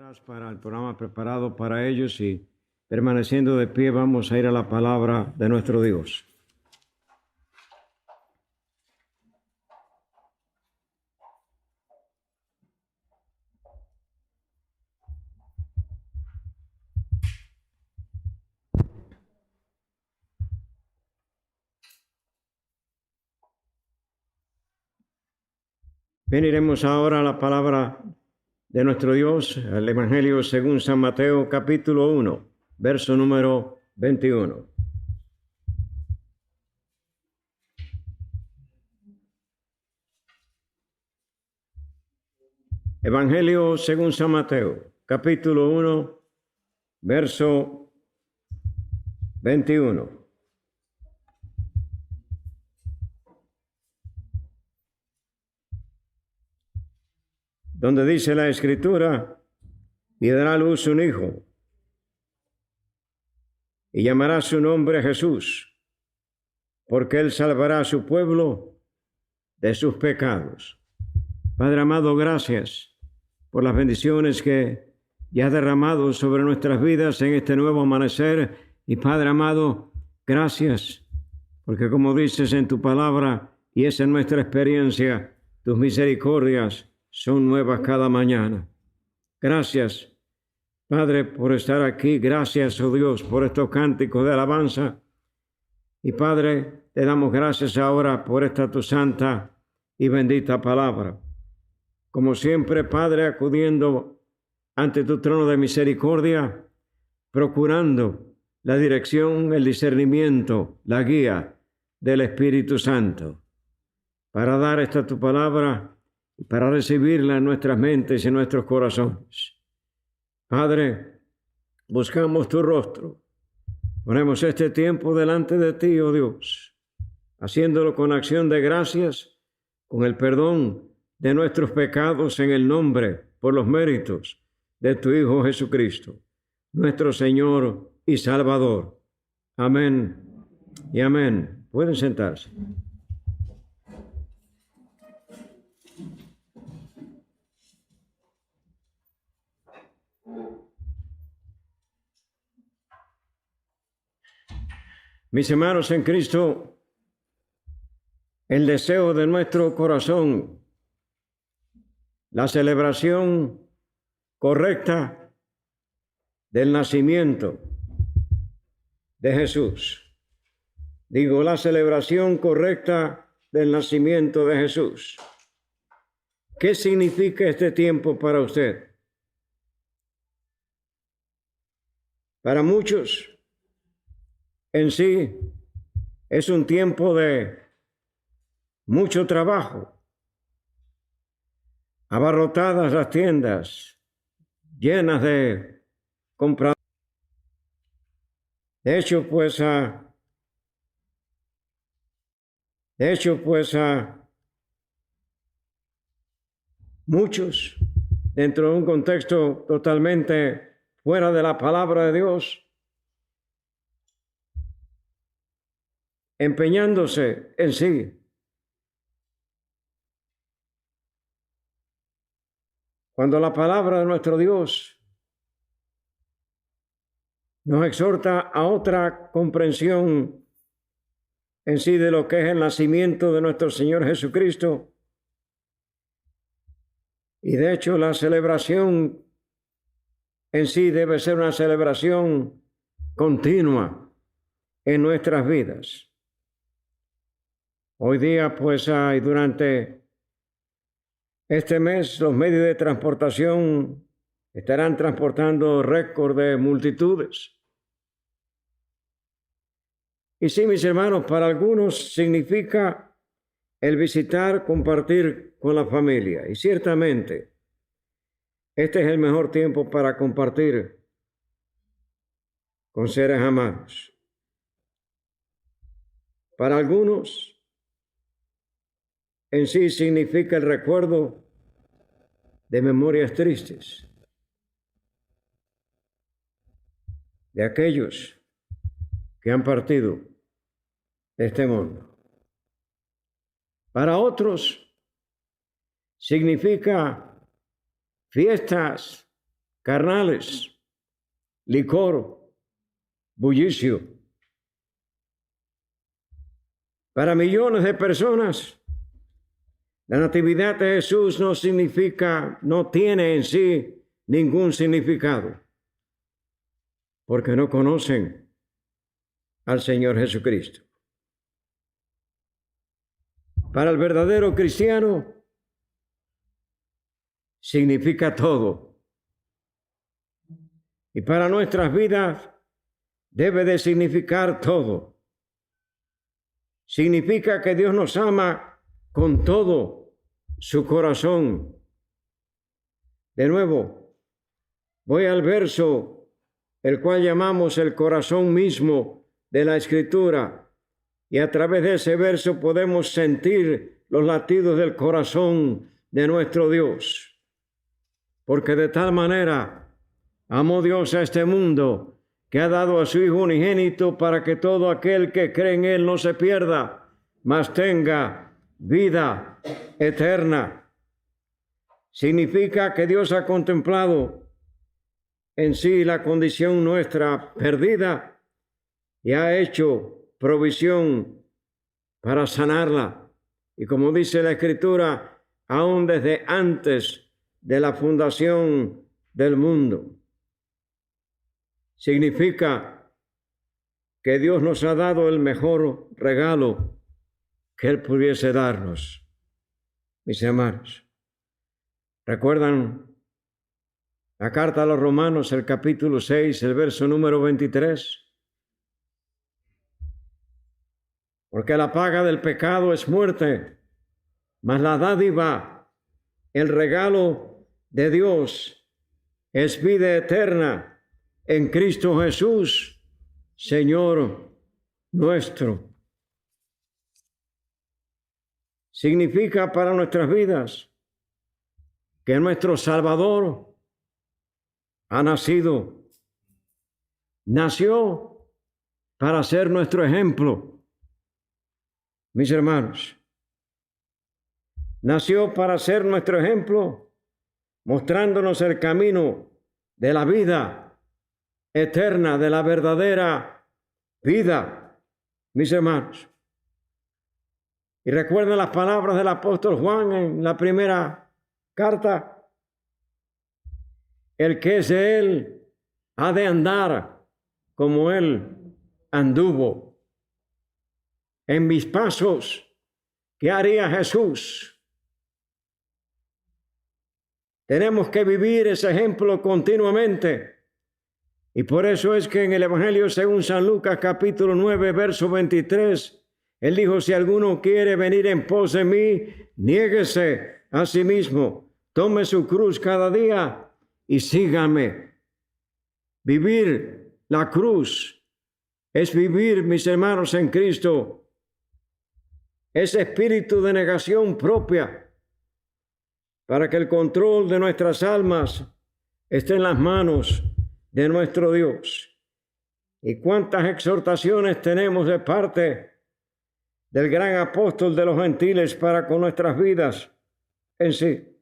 Para el programa preparado para ellos y permaneciendo de pie vamos a ir a la palabra de nuestro Dios. Bien, iremos ahora a la palabra de nuestro Dios, el Evangelio según San Mateo, capítulo 1, verso número 21. Evangelio según San Mateo, capítulo 1, verso 21. Donde dice la Escritura, y dará a luz un hijo, y llamará su nombre Jesús, porque él salvará a su pueblo de sus pecados. Padre amado, gracias por las bendiciones que ya has derramado sobre nuestras vidas en este nuevo amanecer. Y Padre amado, gracias, porque como dices en tu palabra, y es en nuestra experiencia, tus misericordias son nuevas cada mañana. Gracias, Padre, por estar aquí. Gracias, oh Dios, por estos cánticos de alabanza. Y Padre, te damos gracias ahora por esta tu santa y bendita palabra. Como siempre, Padre, acudiendo ante tu trono de misericordia, procurando la dirección, el discernimiento, la guía del Espíritu Santo, para dar esta tu palabra y para recibirla en nuestras mentes y en nuestros corazones. Padre, buscamos tu rostro. Ponemos este tiempo delante de ti, oh Dios, haciéndolo con acción de gracias, con el perdón de nuestros pecados en el nombre, por los méritos de tu Hijo Jesucristo, nuestro Señor y Salvador. Amén y amén. Pueden sentarse. Mis hermanos en Cristo, el deseo de nuestro corazón, la celebración correcta del nacimiento de Jesús. Digo, la celebración correcta del nacimiento de Jesús. ¿Qué significa este tiempo para usted? Para muchos, en sí, es un tiempo de mucho trabajo. Abarrotadas las tiendas, llenas de compradores. De hecho, muchos, dentro de un contexto totalmente fuera de la palabra de Dios, empeñándose en sí. Cuando la palabra de nuestro Dios nos exhorta a otra comprensión en sí de lo que es el nacimiento de nuestro Señor Jesucristo, y de hecho la celebración en sí debe ser una celebración continua en nuestras vidas. Hoy día, y durante este mes, los medios de transportación estarán transportando récord de multitudes. Y sí, mis hermanos, para algunos significa el visitar, compartir con la familia. Y ciertamente, este es el mejor tiempo para compartir con seres amados. Para algunos, en sí significa el recuerdo de memorias tristes, de aquellos que han partido de este mundo. Para otros significa fiestas, carnales, licor, bullicio. Para millones de personas, la natividad de Jesús no tiene en sí ningún significado, porque no conocen al Señor Jesucristo. Para el verdadero cristiano, significa todo. Y para nuestras vidas, debe de significar todo. Significa que Dios nos ama con todo su corazón. De nuevo, voy al verso, el cual llamamos el corazón mismo de la Escritura, y a través de ese verso podemos sentir los latidos del corazón de nuestro Dios. Porque de tal manera amó Dios a este mundo, que ha dado a su Hijo unigénito para que todo aquel que cree en Él no se pierda, mas tenga vida eterna. Significa que Dios ha contemplado en sí la condición nuestra perdida y ha hecho provisión para sanarla. Y como dice la Escritura, aún desde antes de la fundación del mundo. Significa que Dios nos ha dado el mejor regalo que Él pudiese darnos. Mis hermanos, ¿recuerdan la carta a los Romanos, el capítulo 6, el verso número 23? Porque la paga del pecado es muerte, mas la dádiva, el regalo de Dios, es vida eterna en Cristo Jesús, Señor nuestro. Significa para nuestras vidas que nuestro Salvador ha nacido, nació para ser nuestro ejemplo. Mis hermanos, nació para ser nuestro ejemplo, mostrándonos el camino de la vida eterna, de la verdadera vida, mis hermanos. Y recuerden las palabras del apóstol Juan en la primera carta: el que es de Él ha de andar como Él anduvo. En mis pasos, ¿qué haría Jesús? Tenemos que vivir ese ejemplo continuamente. Y por eso es que en el Evangelio según San Lucas capítulo 9, verso 23, Él dijo: si alguno quiere venir en pos de mí, niéguese a sí mismo, tome su cruz cada día y sígame. Vivir la cruz es vivir, mis hermanos, en Cristo. Ese espíritu de negación propia, para que el control de nuestras almas esté en las manos de nuestro Dios. Y cuántas exhortaciones tenemos de parte del gran apóstol de los gentiles para con nuestras vidas en sí.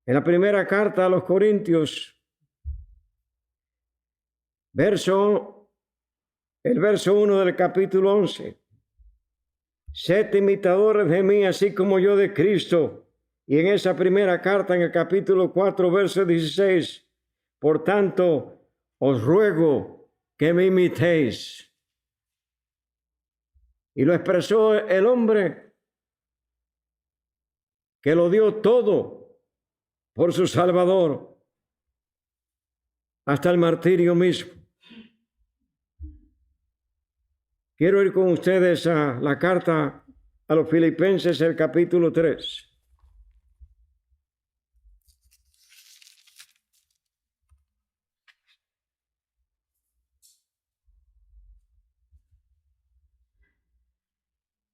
En la primera carta a los Corintios, el verso 1 del capítulo 11. Sed imitadores de mí, así como yo de Cristo. Y en esa primera carta, en el capítulo 4, verso 16, por tanto, os ruego que me imitéis. Y lo expresó el hombre que lo dio todo por su Salvador, hasta el martirio mismo. Quiero ir con ustedes a la carta a los Filipenses, el capítulo 3.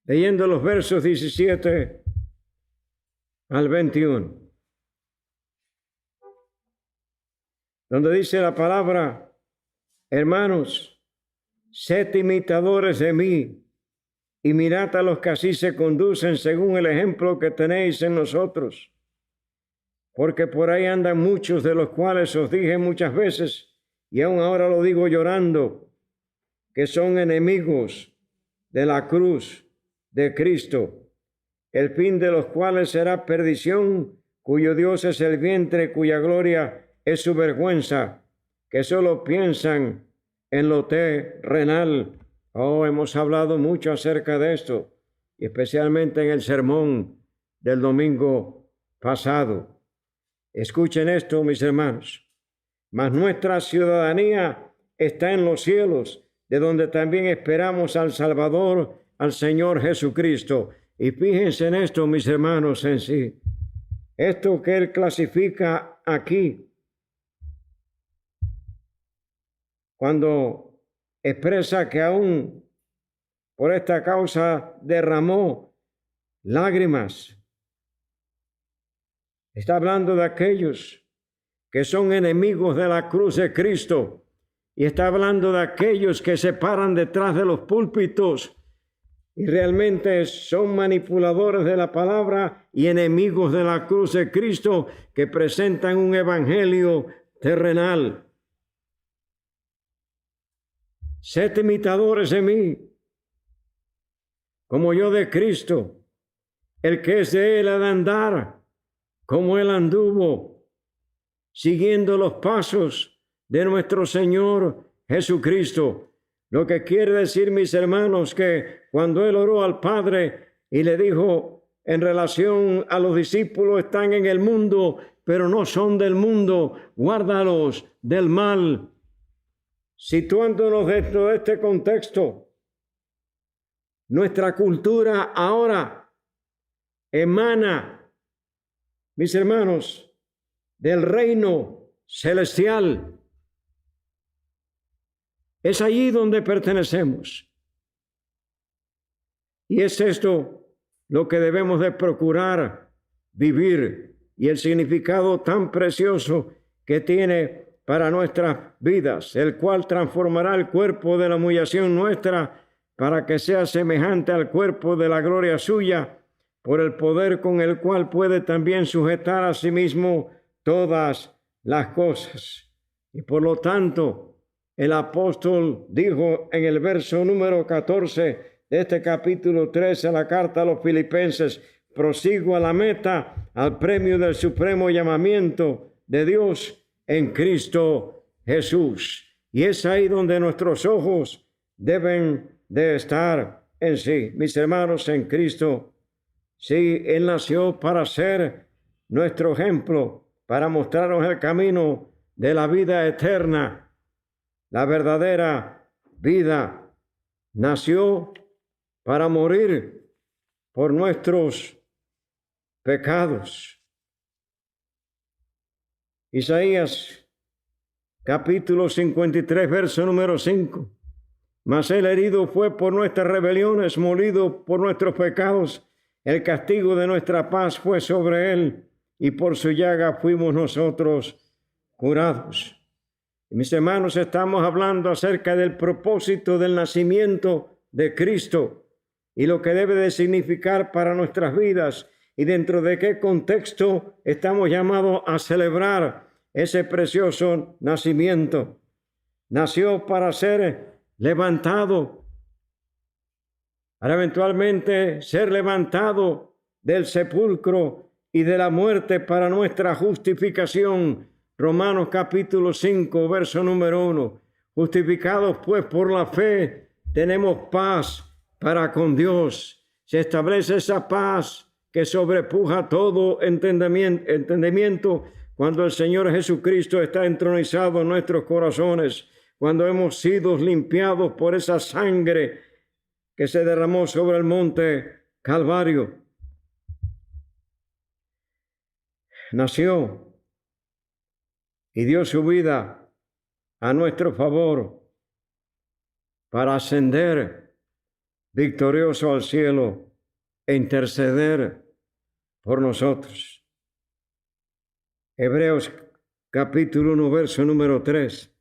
Leyendo los versos 17 al 21, donde dice la palabra: hermanos, sed imitadores de mí y mirad a los que así se conducen según el ejemplo que tenéis en nosotros. porque por ahí andan muchos de los cuales os dije muchas veces, y aún ahora lo digo llorando, que son enemigos de la cruz de Cristo, el fin de los cuales será perdición, cuyo Dios es el vientre, cuya gloria es su vergüenza, que solo piensan en lo terrenal. Oh, hemos hablado mucho acerca de esto, y especialmente en el sermón del domingo pasado. Escuchen esto, mis hermanos. Mas nuestra ciudadanía está en los cielos, de donde también esperamos al Salvador, al Señor Jesucristo. Y fíjense en esto, mis hermanos, en sí. Esto que él clasifica aquí, cuando expresa que aún por esta causa derramó lágrimas, está hablando de aquellos que son enemigos de la cruz de Cristo, y está hablando de aquellos que se paran detrás de los púlpitos y realmente son manipuladores de la palabra y enemigos de la cruz de Cristo, que presentan un evangelio terrenal. Sed imitadores de mí, como yo de Cristo. El que es de él ha de andar como él anduvo, siguiendo los pasos de nuestro Señor Jesucristo. Lo que quiere decir, mis hermanos, que cuando él oró al Padre y le dijo en relación a los discípulos, están en el mundo, pero no son del mundo, guárdalos del mal. Situándonos dentro de este contexto, nuestra cultura ahora emana, mis hermanos, del reino celestial. Es allí donde pertenecemos. Y es esto lo que debemos de procurar vivir, y el significado tan precioso que tiene para nuestras vidas, el cual transformará el cuerpo de la humillación nuestra para que sea semejante al cuerpo de la gloria suya, por el poder con el cual puede también sujetar a sí mismo todas las cosas. Y por lo tanto, el apóstol dijo en el verso número 14 de este capítulo 13 de la carta a los Filipenses: prosigo a la meta, al premio del supremo llamamiento de Dios en Cristo Jesús. Y es ahí donde nuestros ojos deben de estar en sí, mis hermanos, en Cristo. Sí, él nació para ser nuestro ejemplo, para mostrarnos el camino de la vida eterna, la verdadera vida. Nació para morir por nuestros pecados. Isaías capítulo 53, verso número 5. Mas el herido fue por nuestras rebeliones, molido por nuestros pecados. El castigo de nuestra paz fue sobre él, y por su llaga fuimos nosotros curados. Mis hermanos, estamos hablando acerca del propósito del nacimiento de Cristo y lo que debe de significar para nuestras vidas, y dentro de qué contexto estamos llamados a celebrar ese precioso nacimiento. Nació para ser levantado, para eventualmente ser levantado del sepulcro y de la muerte para nuestra justificación. Romanos capítulo 5, verso número 1. Justificados pues por la fe, tenemos paz para con Dios. Se establece esa paz que sobrepuja todo entendimiento cuando el Señor Jesucristo está entronizado en nuestros corazones, cuando hemos sido limpiados por esa sangre que se derramó sobre el monte Calvario. Nació y dio su vida a nuestro favor para ascender victorioso al cielo e interceder por nosotros. Hebreos capítulo 1, verso número 3.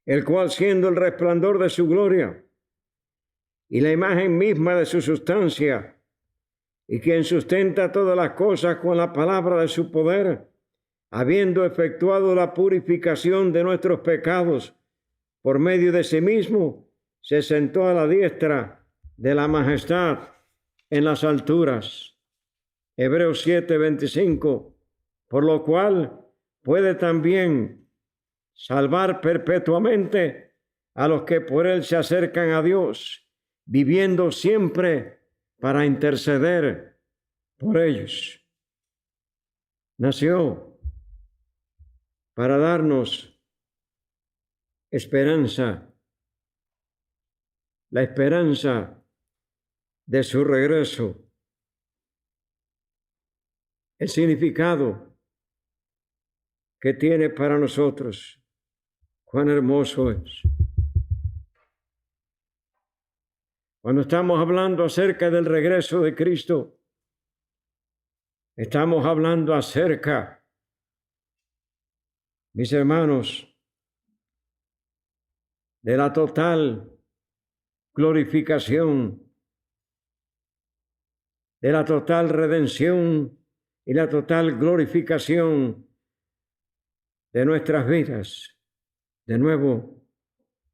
El cual, siendo el resplandor de su gloria y la imagen misma de su sustancia, y quien sustenta todas las cosas con la palabra de su poder, habiendo efectuado la purificación de nuestros pecados por medio de sí mismo, se sentó a la diestra de la majestad en las alturas. Hebreos 7:25, por lo cual puede también salvar perpetuamente a los que por él se acercan a Dios, viviendo siempre para interceder por ellos. Nació para darnos esperanza, la esperanza de su regreso, el significado que tiene para nosotros. Cuán hermoso es. Cuando estamos hablando acerca del regreso de Cristo, estamos hablando acerca, mis hermanos, de la total glorificación, de la total redención y la total glorificación de nuestras vidas. De nuevo,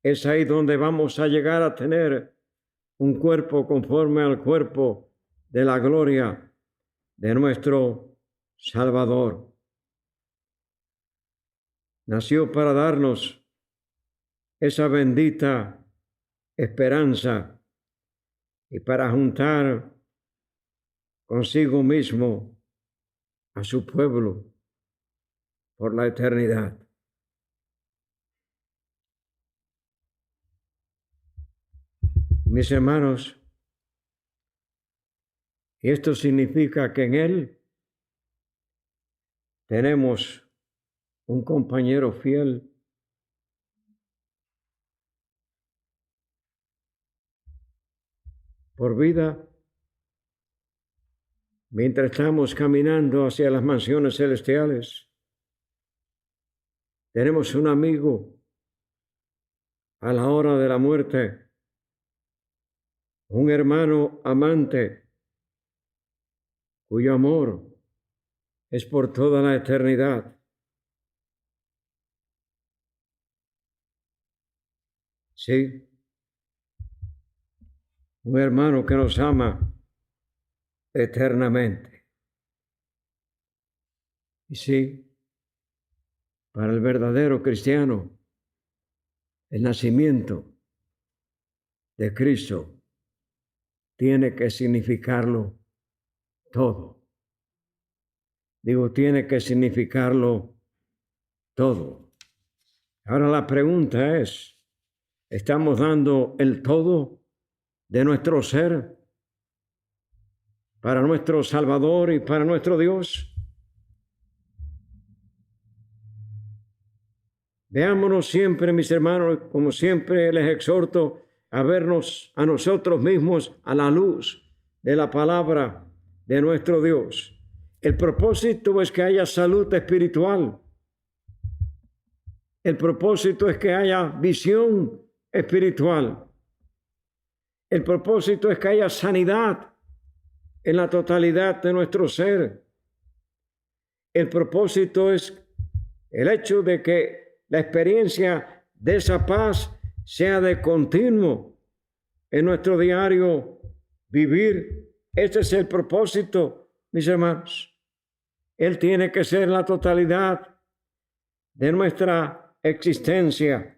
es ahí donde vamos a llegar a tener un cuerpo conforme al cuerpo de la gloria de nuestro Salvador. Nació para darnos esa bendita esperanza y para juntar consigo mismo a su pueblo por la eternidad. Mis hermanos, esto significa que en Él tenemos un compañero fiel, por vida, mientras estamos caminando hacia las mansiones celestiales. Tenemos un amigo a la hora de la muerte, un hermano amante cuyo amor es por toda la eternidad. Sí, un hermano que nos ama eternamente. Y sí, para el verdadero cristiano, el nacimiento de Cristo tiene que significarlo todo. Digo, tiene que significarlo todo. Ahora la pregunta es, ¿estamos dando el todo de nuestro ser para nuestro Salvador y para nuestro Dios? Veámonos siempre, mis hermanos, como siempre les exhorto a vernos a nosotros mismos a la luz de la palabra de nuestro Dios. El propósito es que haya salud espiritual. El propósito es que haya visión espiritual. El propósito es que haya sanidad en la totalidad de nuestro ser. El propósito es el hecho de que la experiencia de esa paz sea de continuo en nuestro diario vivir. Este es el propósito, mis hermanos. Él tiene que ser la totalidad de nuestra existencia.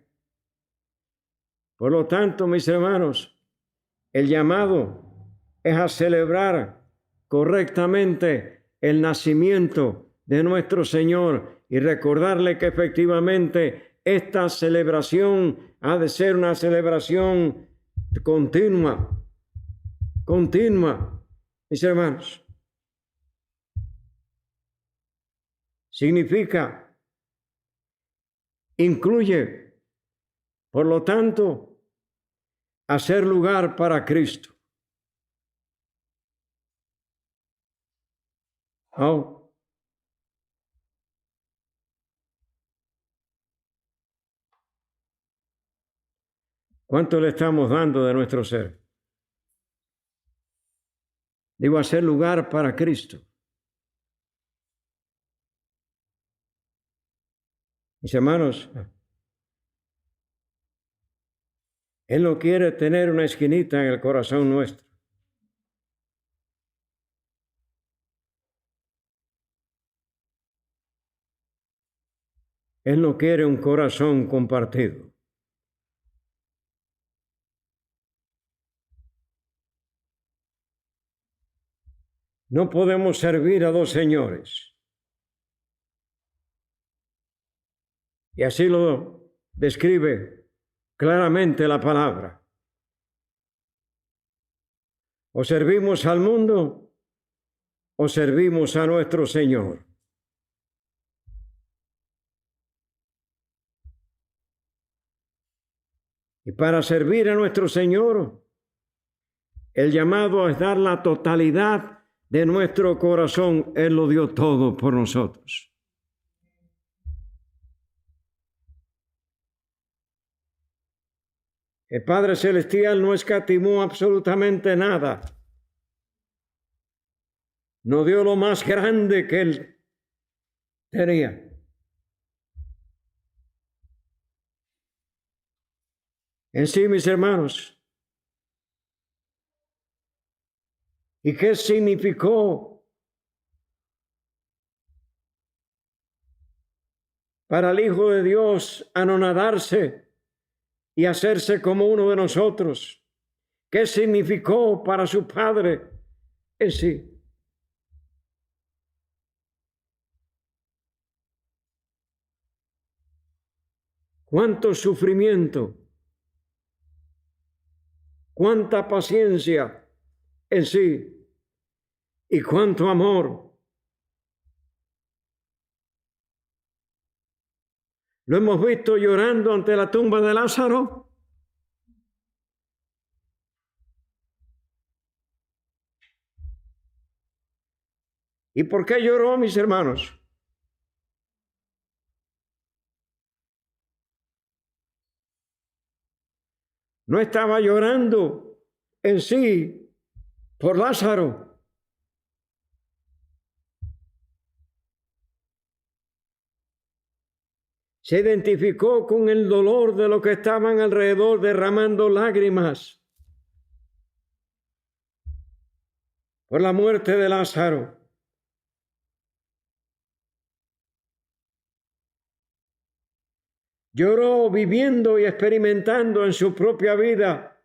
Por lo tanto, mis hermanos, el llamado es a celebrar correctamente el nacimiento de nuestro Señor y recordarle que efectivamente esta celebración ha de ser una celebración continua, mis hermanos. Significa, incluye, por lo tanto, hacer lugar para Cristo. Oh. ¿Cuánto le estamos dando de nuestro ser? Digo, hacer lugar para Cristo. Mis hermanos, Él no quiere tener una esquinita en el corazón nuestro. Él no quiere un corazón compartido. No podemos servir a dos señores. Y así lo describe claramente la palabra. O servimos al mundo o servimos a nuestro Señor. Y para servir a nuestro Señor, el llamado es dar la totalidad de nuestro corazón. Él lo dio todo por nosotros. El Padre Celestial no escatimó absolutamente nada. No dio lo más grande que Él tenía. En sí, mis hermanos. ¿Y qué significó para el Hijo de Dios anonadarse y hacerse como uno de nosotros? ¿Qué significó para su Padre en sí? Cuánto sufrimiento, cuánta paciencia en sí y cuánto amor. Lo hemos visto llorando ante la tumba de Lázaro. ¿Y por qué lloró, mis hermanos? No estaba llorando en sí por Lázaro. Se identificó con el dolor de los que estaban alrededor derramando lágrimas por la muerte de Lázaro. Lloró viviendo y experimentando en su propia vida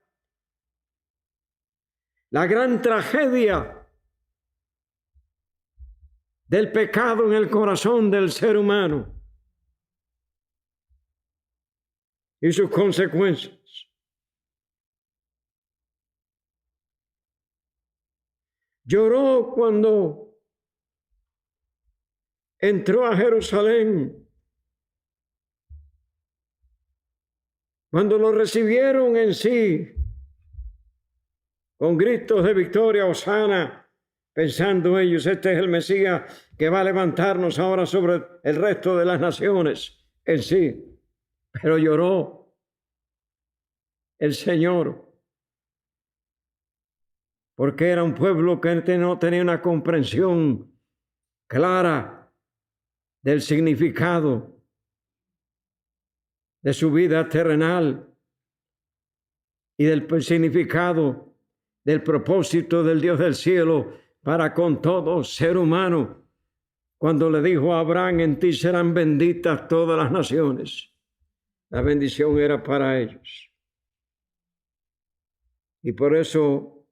la gran tragedia del pecado en el corazón del ser humano y sus consecuencias. Lloró cuando entró a Jerusalén, cuando lo recibieron en sí con gritos de victoria, hosana, pensando ellos, este es el Mesías que va a levantarnos ahora sobre el resto de las naciones en sí. Pero lloró el Señor porque era un pueblo que no tenía una comprensión clara del significado de su vida terrenal y del significado del propósito del Dios del cielo para con todo ser humano, cuando le dijo a Abraham, en ti serán benditas todas las naciones. La bendición era para ellos. Y por eso,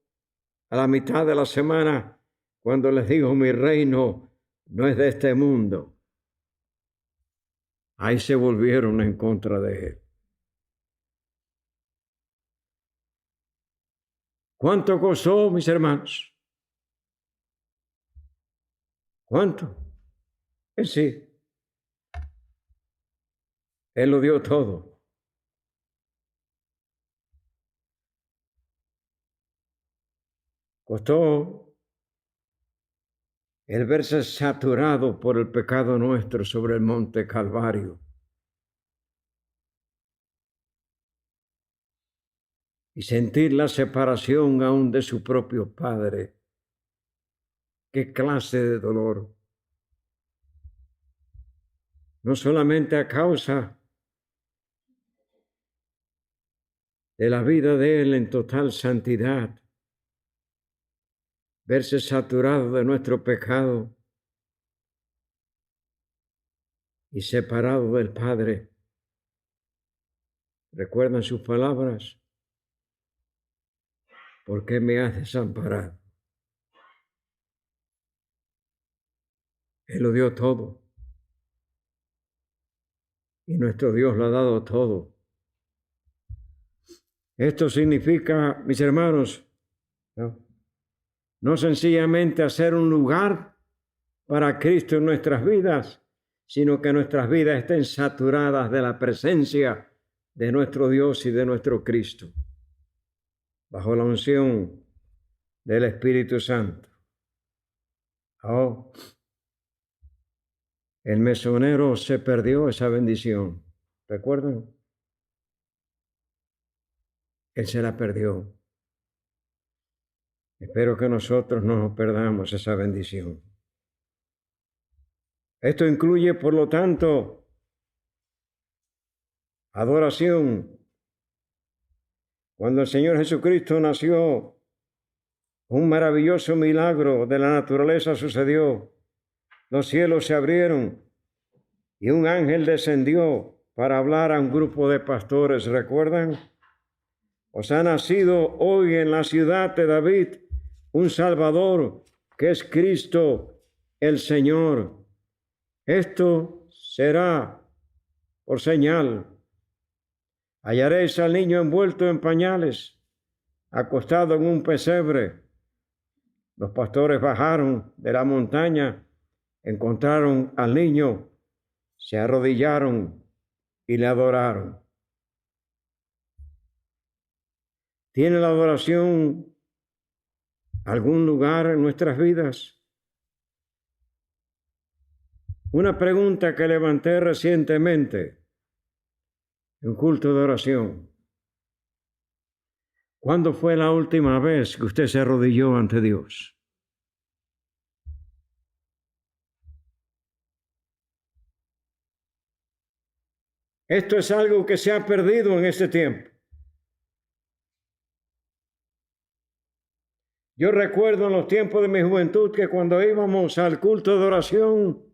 a la mitad de la semana, cuando les dijo, mi reino no es de este mundo, ahí se volvieron en contra de él. ¿Cuánto costó, mis hermanos? ¿Cuánto? Sí. Él lo dio todo. Costó el verse saturado por el pecado nuestro sobre el monte Calvario. Y sentir la separación aún de su propio Padre ¿Qué clase de dolor? No solamente a causa de la vida de Él en total santidad, verse saturado de nuestro pecado y separado del Padre. ¿Recuerdan sus palabras? ¿Por qué me has desamparado? Él lo dio todo. Y nuestro Dios lo ha dado todo. Esto significa, mis hermanos, no sencillamente hacer un lugar para Cristo en nuestras vidas, sino que nuestras vidas estén saturadas de la presencia de nuestro Dios y de nuestro Cristo, bajo la unción del Espíritu Santo. Oh, el mesonero se perdió esa bendición. ¿Recuerdan? Él se la perdió. Espero que nosotros no nos perdamos esa bendición. Esto incluye, por lo tanto, adoración. Cuando el Señor Jesucristo nació, un maravilloso milagro de la naturaleza sucedió. Los cielos se abrieron y un ángel descendió para hablar a un grupo de pastores. ¿Recuerdan? Os ha nacido hoy en la ciudad de David un Salvador, que es Cristo el Señor. Esto será por señal. Hallaréis al niño envuelto en pañales, acostado en un pesebre. Los pastores bajaron de la montaña, encontraron al niño, se arrodillaron y le adoraron. ¿Tiene la adoración algún lugar en nuestras vidas? Una pregunta que levanté recientemente en un culto de oración. ¿Cuándo fue la última vez que usted se arrodilló ante Dios? Esto es algo que se ha perdido en este tiempo. Yo recuerdo en los tiempos de mi juventud que cuando íbamos al culto de oración,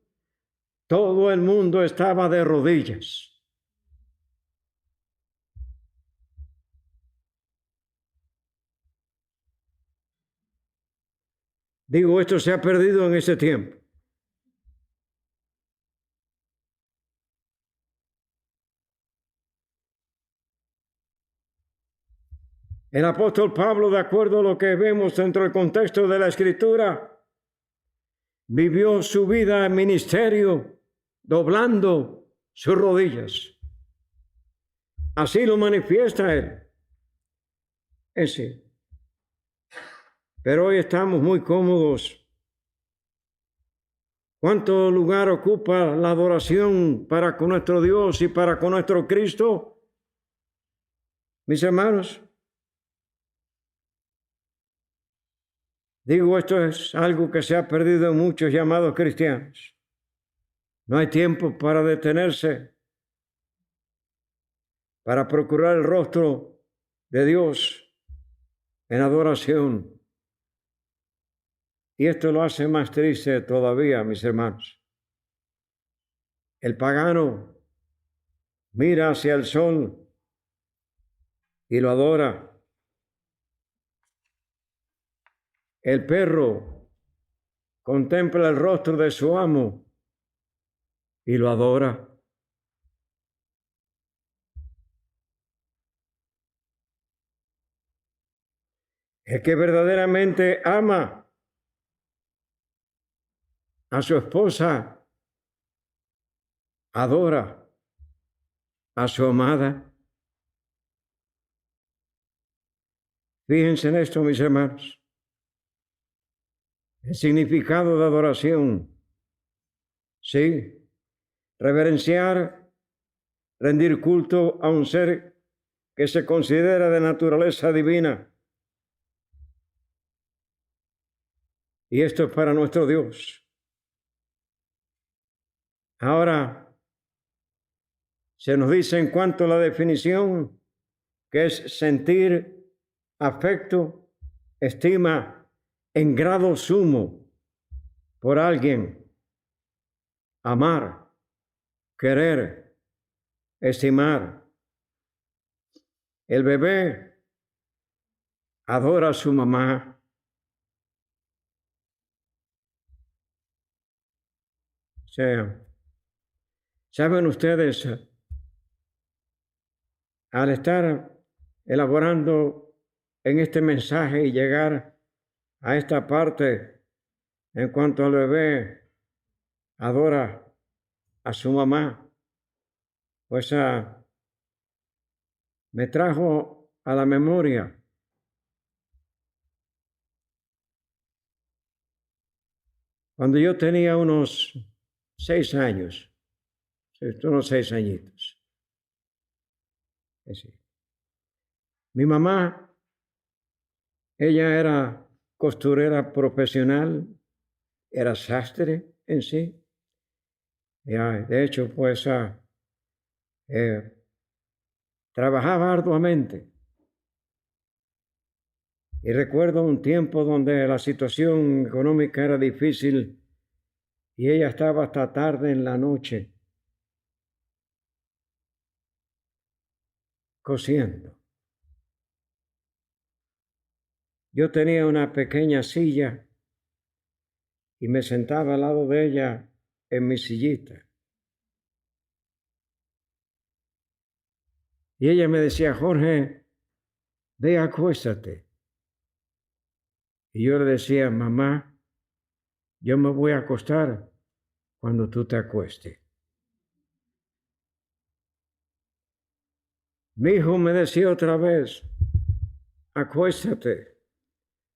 todo el mundo estaba de rodillas. Digo, esto se ha perdido en ese tiempo. El apóstol Pablo, de acuerdo a lo que vemos dentro del contexto de la Escritura, vivió su vida en ministerio doblando sus rodillas. Así lo manifiesta él. Ese. Pero hoy estamos muy cómodos. ¿Cuánto lugar ocupa la adoración para con nuestro Dios y para con nuestro Cristo? Mis hermanos, digo, esto es algo que se ha perdido en muchos llamados cristianos. No hay tiempo para detenerse, para procurar el rostro de Dios en adoración. Y esto lo hace más triste todavía, mis hermanos. El pagano mira hacia el sol y lo adora. El perro contempla el rostro de su amo y lo adora. El que verdaderamente ama a su esposa, adora a su amada. Fíjense en esto, mis hermanos. El significado de adoración. Sí, reverenciar, rendir culto a un ser que se considera de naturaleza divina. Y esto es para nuestro Dios. Ahora, se nos dice en cuanto a la definición, que es sentir afecto, estima en grado sumo por alguien, amar, querer, estimar. El bebé adora a su mamá. O sea, ¿saben ustedes? Al estar elaborando en este mensaje y llegar a esta parte en cuanto al bebé adora a su mamá, pues me trajo a la memoria cuando yo tenía unos 6 años, unos 6 añitos. Sí. Mi mamá, ella era costurera profesional, era sastre en sí. De hecho, pues trabajaba arduamente. Y recuerdo un tiempo donde la situación económica era difícil y ella estaba hasta tarde en la noche cosiendo. Yo tenía una pequeña silla y me sentaba al lado de ella en mi sillita. Y ella me decía, Jorge, ve, acuéstate. Y yo le decía, mamá, yo me voy a acostar cuando tú te acuestes. Mi hijo me decía otra vez, acuéstate.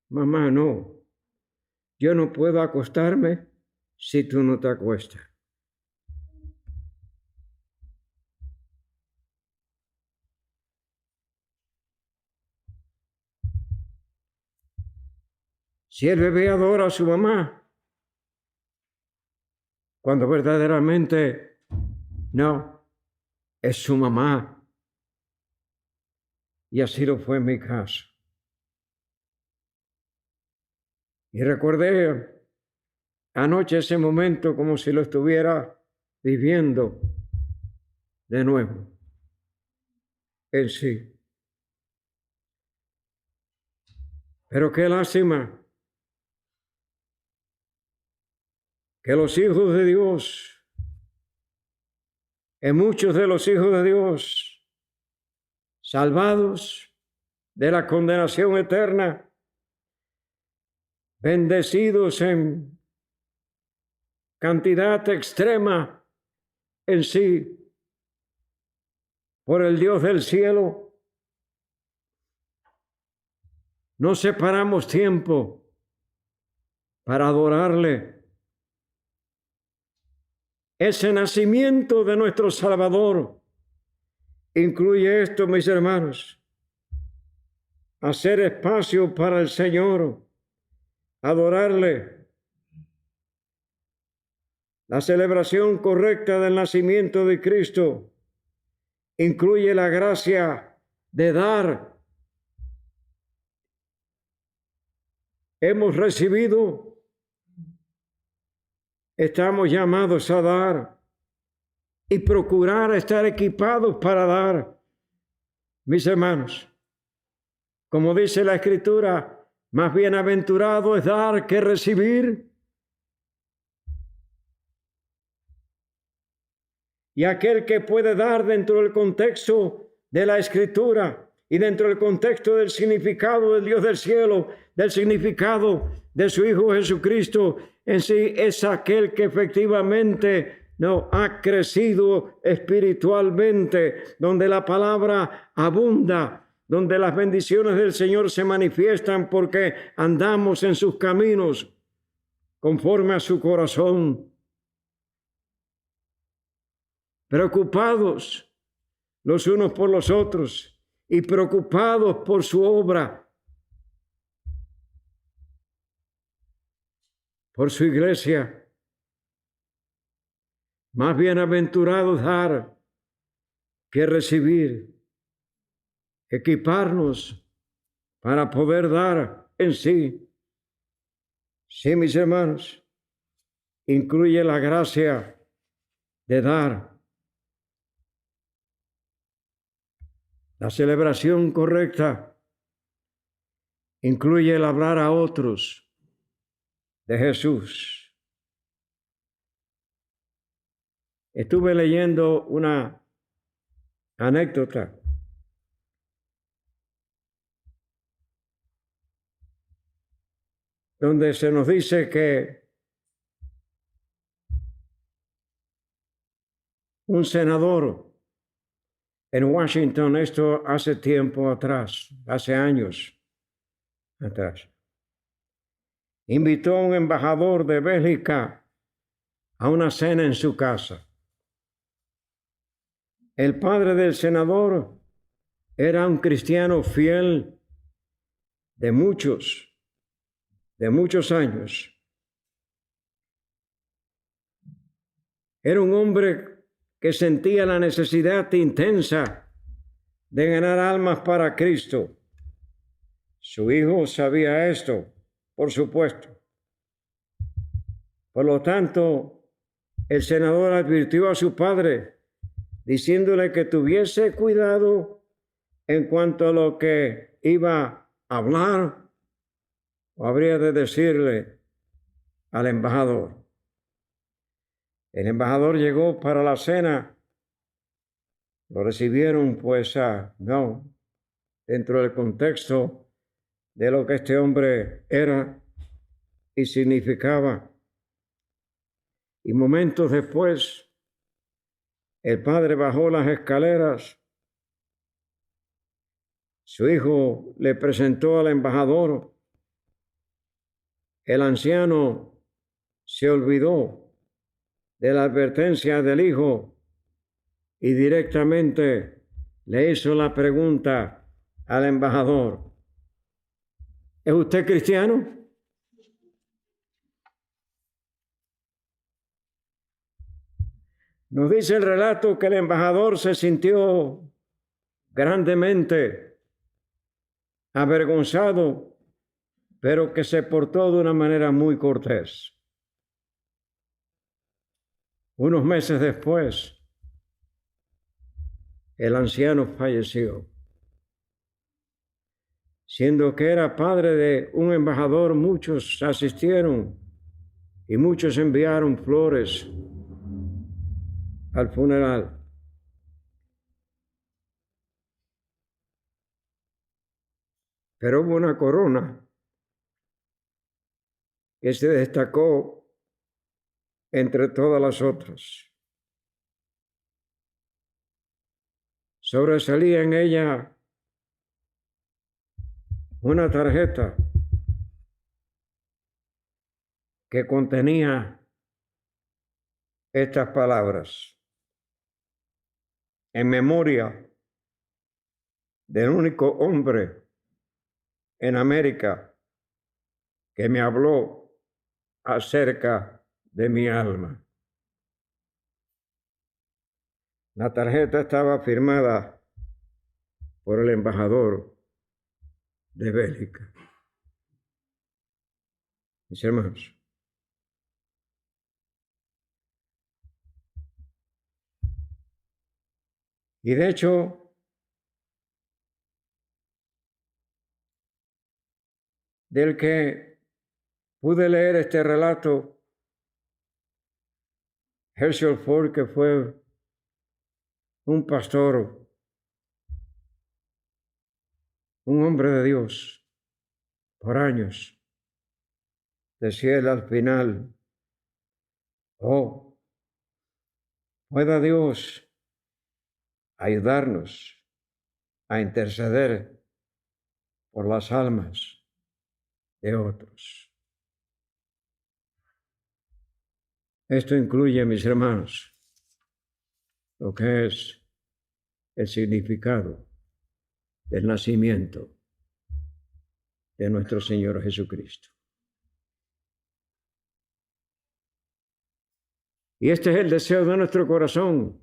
Mamá, no, yo no puedo acostarme si tú no te acuestas. Si el bebé adora a su mamá, cuando verdaderamente no, es su mamá. Y así lo fue en mi caso. Y recordé anoche ese momento como si lo estuviera viviendo de nuevo en sí. Pero qué lástima que los hijos de Dios, muchos de los hijos de Dios, salvados de la condenación eterna, bendecidos en cantidad extrema en sí por el Dios del cielo, no separamos tiempo para adorarle. Ese nacimiento de nuestro Salvador incluye esto, mis hermanos: hacer espacio para el Señor, adorarle. La celebración correcta del nacimiento de Cristo incluye la gracia de dar. Hemos recibido, estamos llamados a dar y procurar estar equipados para dar. Mis hermanos, como dice la Escritura, más bienaventurado es dar que recibir. Y aquel que puede dar dentro del contexto de la Escritura y dentro del contexto del significado del Dios del cielo, del significado de su Hijo Jesucristo en sí, es aquel que efectivamente no ha crecido espiritualmente, donde la palabra abunda, donde las bendiciones del Señor se manifiestan porque andamos en sus caminos conforme a su corazón. Preocupados los unos por los otros y preocupados por su obra. por su iglesia. Más bienaventurado dar que recibir, equiparnos para poder dar en sí. Sí, mis hermanos, incluye la gracia de dar. La celebración correcta incluye el hablar a otros de Jesús. Estuve leyendo una anécdota donde se nos dice que un senador en Washington, esto hace tiempo atrás, hace años atrás, invitó a un embajador de Bélgica a una cena en su casa. El padre del senador era un cristiano fiel de muchos años. Era un hombre que sentía la necesidad intensa de ganar almas para Cristo. Su hijo sabía esto, por supuesto. Por lo tanto, el senador advirtió a su padre, diciéndole que tuviese cuidado en cuanto a lo que iba a hablar o habría de decirle al embajador. El embajador llegó para la cena. Lo recibieron, pues, no, dentro del contexto de lo que este hombre era y significaba. Y momentos después, el padre bajó las escaleras. Su hijo le presentó al embajador. El anciano se olvidó de la advertencia del hijo y directamente le hizo la pregunta al embajador: ¿es usted cristiano? Nos dice el relato que el embajador se sintió grandemente avergonzado, pero que se portó de una manera muy cortés. Unos meses después, el anciano falleció. Siendo que era padre de un embajador, muchos asistieron y muchos enviaron flores al funeral. Pero hubo una corona que se destacó entre todas las otras. Sobresalía en ella una tarjeta que contenía estas palabras: en memoria del único hombre en América que me habló acerca de mi alma. La tarjeta estaba firmada por el embajador de Bélgica. Mis hermanos, y de hecho, del que pude leer este relato, Herschel Ford, que fue un pastor, un hombre de Dios por años, decía él al final: pueda Dios ayudarnos a interceder por las almas de otros. Esto incluye, mis hermanos, lo que es el significado del nacimiento de nuestro Señor Jesucristo. Y este es el deseo de nuestro corazón,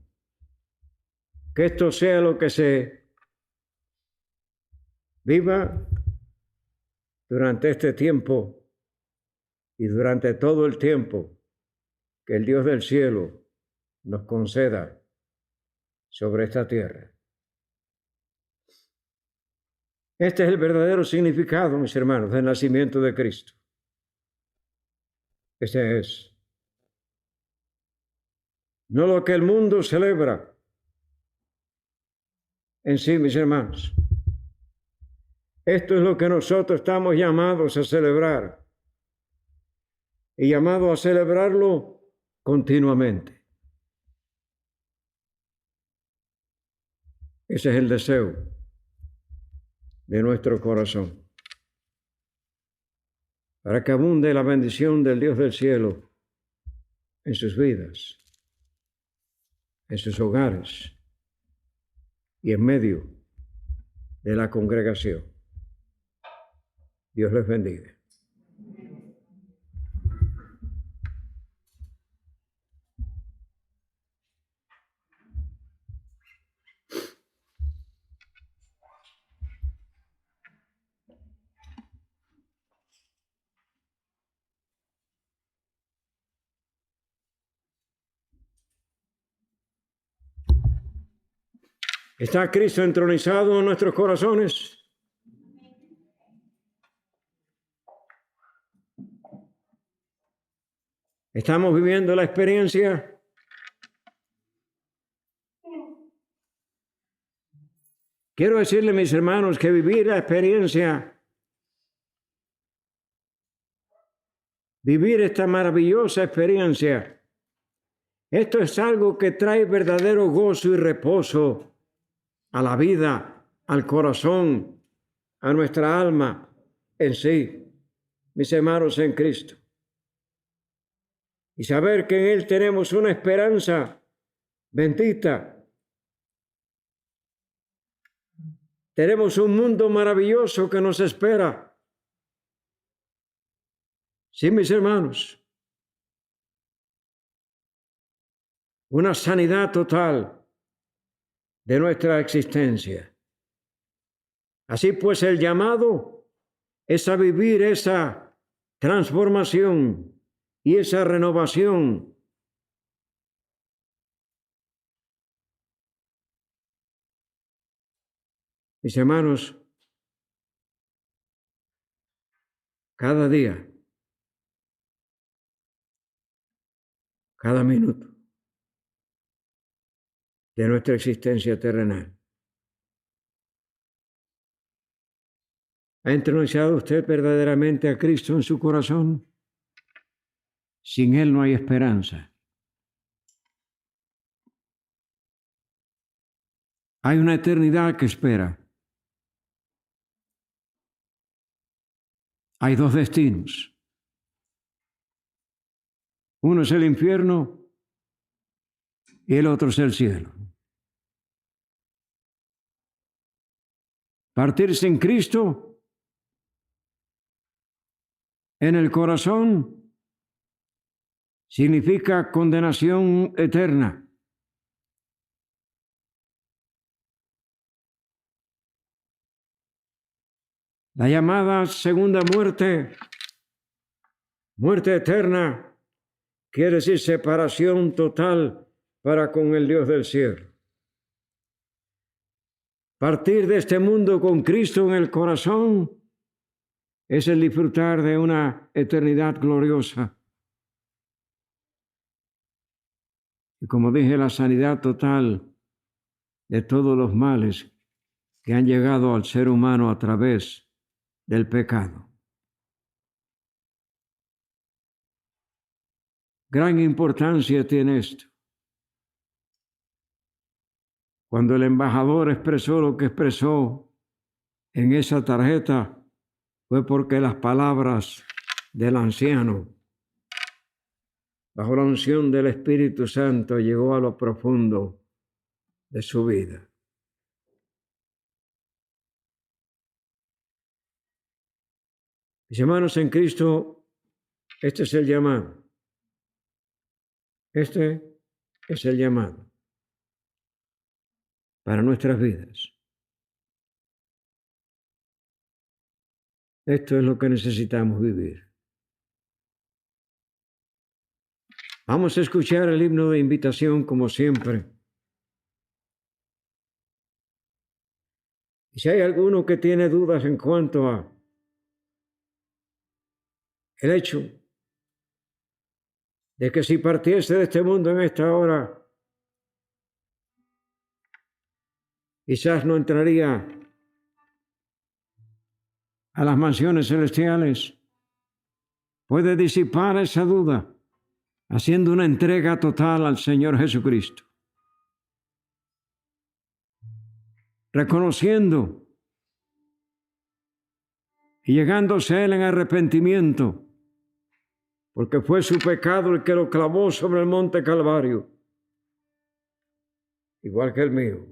que esto sea lo que se viva durante este tiempo y durante todo el tiempo que el Dios del cielo nos conceda sobre esta tierra. Este es el verdadero significado, mis hermanos, del nacimiento de Cristo. Ese es. No lo que el mundo celebra en sí, mis hermanos. Esto es lo que nosotros estamos llamados a celebrar y llamados a celebrarlo continuamente. Ese es el deseo de nuestro corazón, para que abunde la bendición del Dios del cielo en sus vidas, en sus hogares y en medio de la congregación. Dios les bendiga. ¿Está Cristo entronizado en nuestros corazones? ¿Estamos viviendo la experiencia? Quiero decirle, mis hermanos, que vivir la experiencia, vivir esta maravillosa experiencia, esto es algo que trae verdadero gozo y reposo a la vida, al corazón, a nuestra alma en sí, mis hermanos en Cristo. Y saber que en Él tenemos una esperanza bendita. Tenemos un mundo maravilloso que nos espera. Sí, mis hermanos. Una sanidad total de nuestra existencia. Así pues, el llamado es a vivir esa transformación y esa renovación. Mis hermanos, cada día, cada minuto de nuestra existencia terrenal. ¿Ha entronizado usted verdaderamente a Cristo en su corazón? Sin Él no hay esperanza. Hay una eternidad que espera. Hay dos destinos. Uno es el infierno y el otro es el cielo. Partir sin Cristo en el corazón significa condenación eterna. La llamada segunda muerte, muerte eterna, quiere decir separación total para con el Dios del cielo. Partir de este mundo con Cristo en el corazón es el disfrutar de una eternidad gloriosa. Y como dije, la sanidad total de todos los males que han llegado al ser humano a través del pecado. Gran importancia tiene esto. Cuando el embajador expresó lo que expresó en esa tarjeta, fue porque las palabras del anciano, bajo la unción del Espíritu Santo, llegó a lo profundo de su vida. Mis hermanos en Cristo, este es el llamado. Este es el llamado para nuestras vidas. Esto es lo que necesitamos vivir. Vamos a escuchar el himno de invitación como siempre. Y si hay alguno que tiene dudas en cuanto a el hecho de que si partiese de este mundo en esta hora, quizás no entraría a las mansiones celestiales, puede disipar esa duda haciendo una entrega total al Señor Jesucristo, reconociendo y llegándose a Él en arrepentimiento, porque fue su pecado el que lo clavó sobre el monte Calvario, igual que el mío.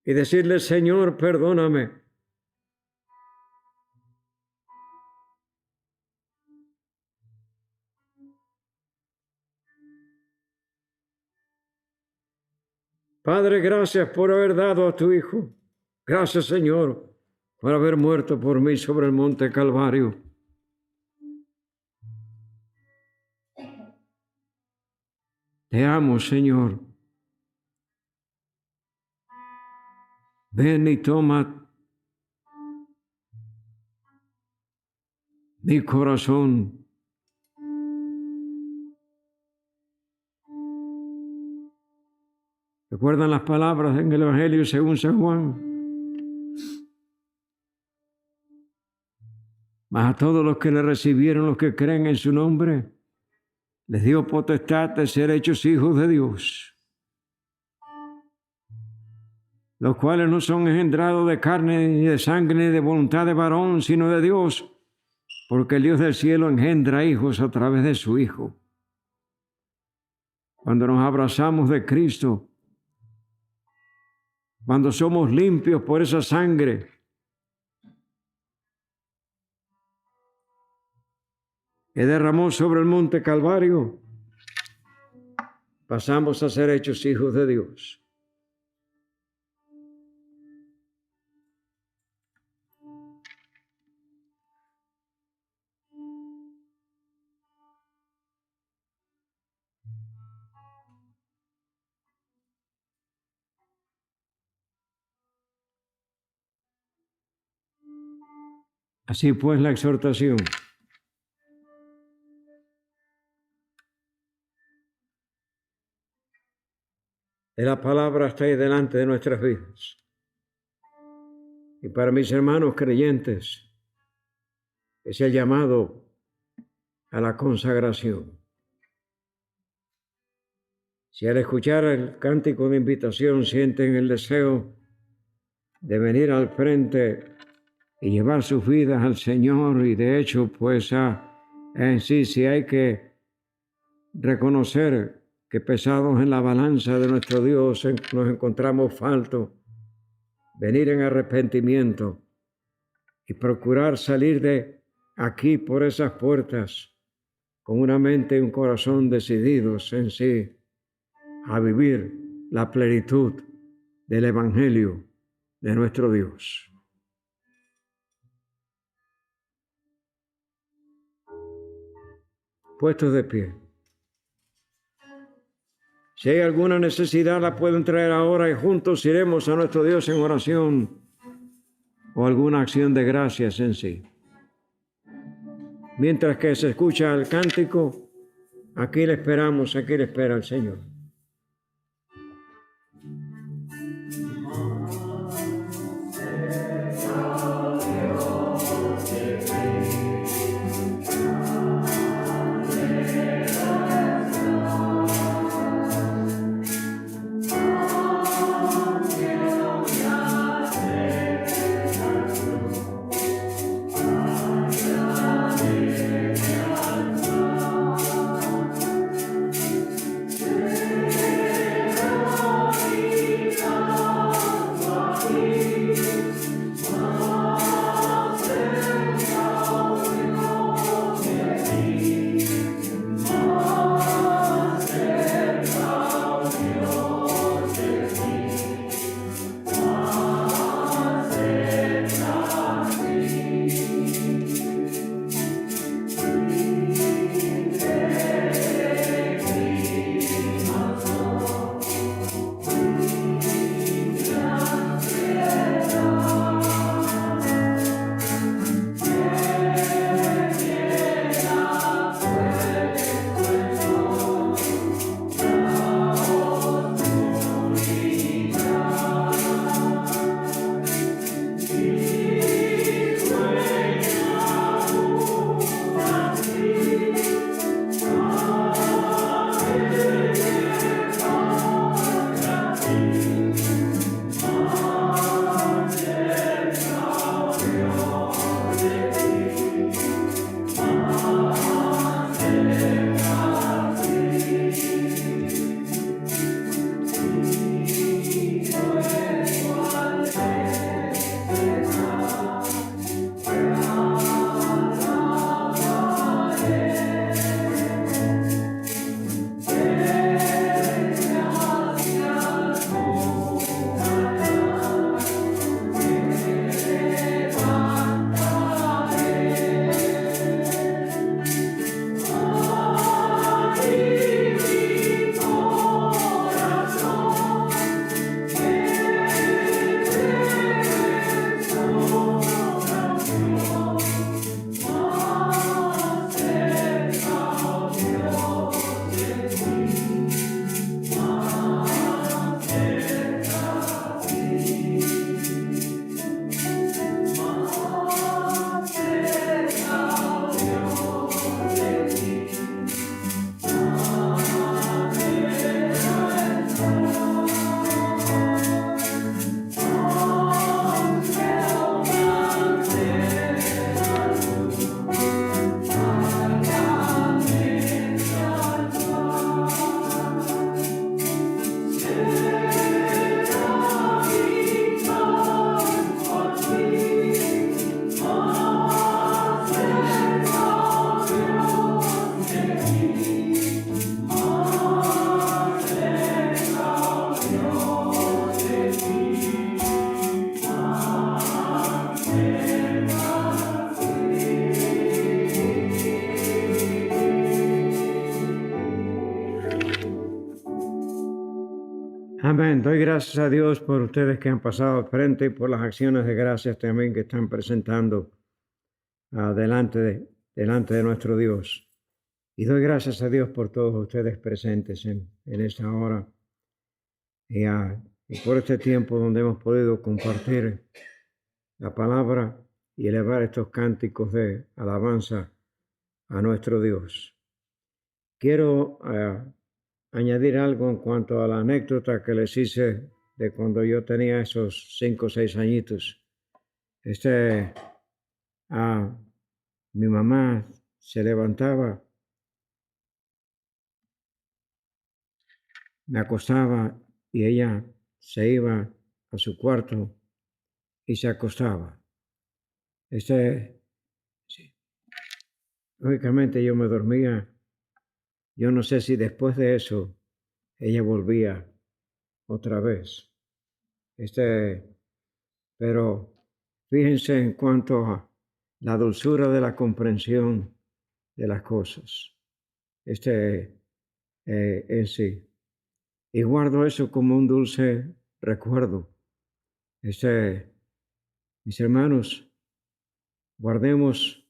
Y decirle: Señor, perdóname. Padre, gracias por haber dado a tu Hijo. Gracias, Señor, por haber muerto por mí sobre el monte Calvario. Te amo, Señor. Ven y toma mi corazón. ¿Recuerdan las palabras en el Evangelio según San Juan? Mas a todos los que le recibieron, los que creen en su nombre, les dio potestad de ser hechos hijos de Dios, los cuales no son engendrados de carne, ni de sangre, ni de voluntad de varón, sino de Dios, porque el Dios del cielo engendra hijos a través de su Hijo. Cuando nos abrazamos de Cristo, cuando somos limpios por esa sangre, que derramó sobre el monte Calvario, pasamos a ser hechos hijos de Dios. Así pues, la exhortación de la palabra está ahí delante de nuestras vidas. Y para mis hermanos creyentes, es el llamado a la consagración. Si al escuchar el cántico de invitación sienten el deseo de venir al frente y llevar sus vidas al Señor, y de hecho, pues en sí hay que reconocer que pesados en la balanza de nuestro Dios nos encontramos faltos, venir en arrepentimiento y procurar salir de aquí por esas puertas con una mente y un corazón decididos en sí a vivir la plenitud del Evangelio de nuestro Dios. Puestos de pie. Si hay alguna necesidad, la pueden traer ahora y juntos iremos a nuestro Dios en oración o alguna acción de gracias en sí. Mientras que se escucha el cántico, aquí le esperamos, aquí le espera el Señor. Amén. Doy gracias a Dios por ustedes que han pasado al frente y por las acciones de gracias también que están presentando delante de nuestro Dios. Y doy gracias a Dios por todos ustedes presentes en esta hora y por este tiempo donde hemos podido compartir la palabra y elevar estos cánticos de alabanza a nuestro Dios. Quiero añadir algo en cuanto a la anécdota que les hice de cuando yo tenía esos 5 o 6 añitos. Mi mamá se levantaba, me acostaba y ella se iba a su cuarto y se acostaba. Sí. Lógicamente yo me dormía. Yo no sé si después de eso ella volvía otra vez. Pero fíjense en cuanto a la dulzura de la comprensión de las cosas. En sí. Y guardo eso como un dulce recuerdo. Mis hermanos, guardemos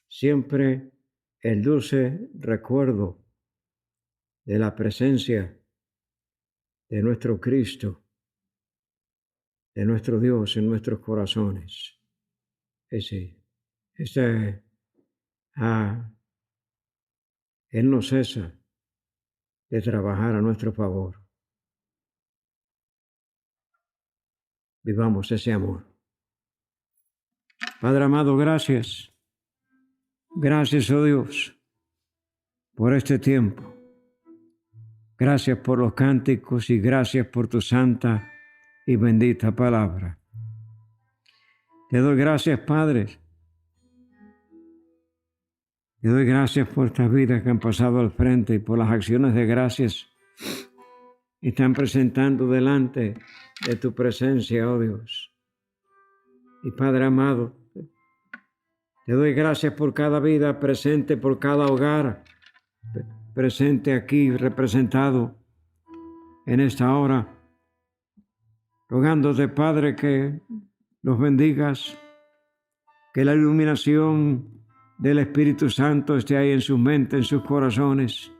siempre el dulce recuerdo de la presencia de nuestro Cristo, de nuestro Dios en nuestros corazones. Él no cesa de trabajar a nuestro favor. Vivamos ese amor. Padre amado, gracias. Gracias, oh Dios, por este tiempo. Gracias por los cánticos y gracias por tu santa y bendita palabra. Te doy gracias, Padre. Te doy gracias por estas vidas que han pasado al frente y por las acciones de gracias que están presentando delante de tu presencia, oh Dios. Y Padre amado, te doy gracias por cada vida presente, por cada hogar presente aquí, representado en esta hora. Rogándote, Padre, que los bendigas, que la iluminación del Espíritu Santo esté ahí en sus mentes, en sus corazones,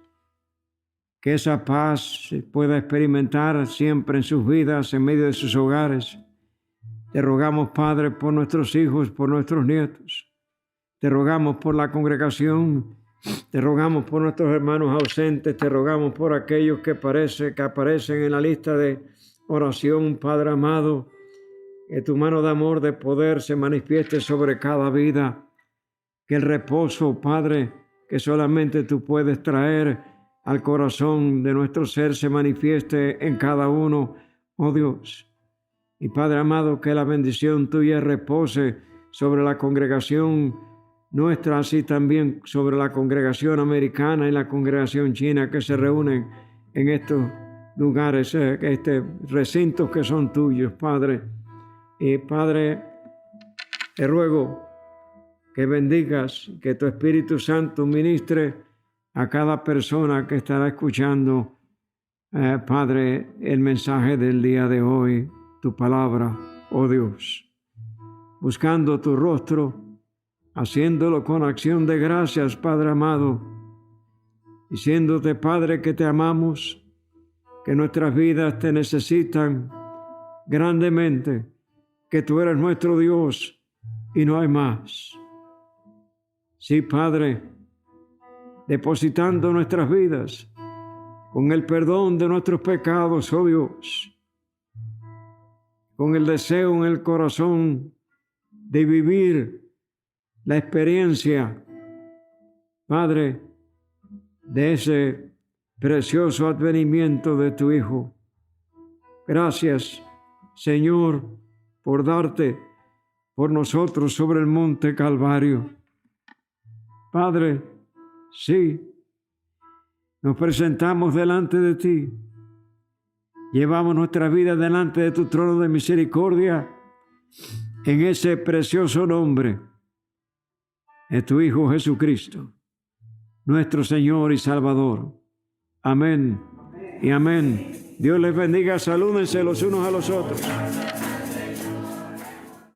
que esa paz se pueda experimentar siempre en sus vidas, en medio de sus hogares. Te rogamos, Padre, por nuestros hijos, por nuestros nietos. Te rogamos por la congregación, te rogamos por nuestros hermanos ausentes, te rogamos por aquellos que aparecen en la lista de oración, Padre amado, que tu mano de amor, de poder se manifieste sobre cada vida, que el reposo, Padre, que solamente tú puedes traer al corazón de nuestro ser se manifieste en cada uno, oh Dios. Y Padre amado, que la bendición tuya repose sobre la congregación nuestra, así también sobre la congregación americana y la congregación china que se reúnen en estos lugares, recintos que son tuyos, Padre. Y Padre, te ruego que bendigas, que tu Espíritu Santo ministre a cada persona que estará escuchando, Padre, el mensaje del día de hoy, tu palabra, oh Dios. Buscando tu rostro, haciéndolo con acción de gracias, Padre amado, diciéndote, Padre, que te amamos, que nuestras vidas te necesitan grandemente, que tú eres nuestro Dios y no hay más. Sí, Padre, depositando nuestras vidas con el perdón de nuestros pecados, oh Dios, con el deseo en el corazón de vivir la experiencia, Padre, de ese precioso advenimiento de tu Hijo. Gracias, Señor, por darte por nosotros sobre el monte Calvario. Padre, sí, nos presentamos delante de ti. Llevamos nuestra vida delante de tu trono de misericordia en ese precioso nombre de tu Hijo Jesucristo, nuestro Señor y Salvador. Amén y amén. Dios les bendiga. Salúdense los unos a los otros.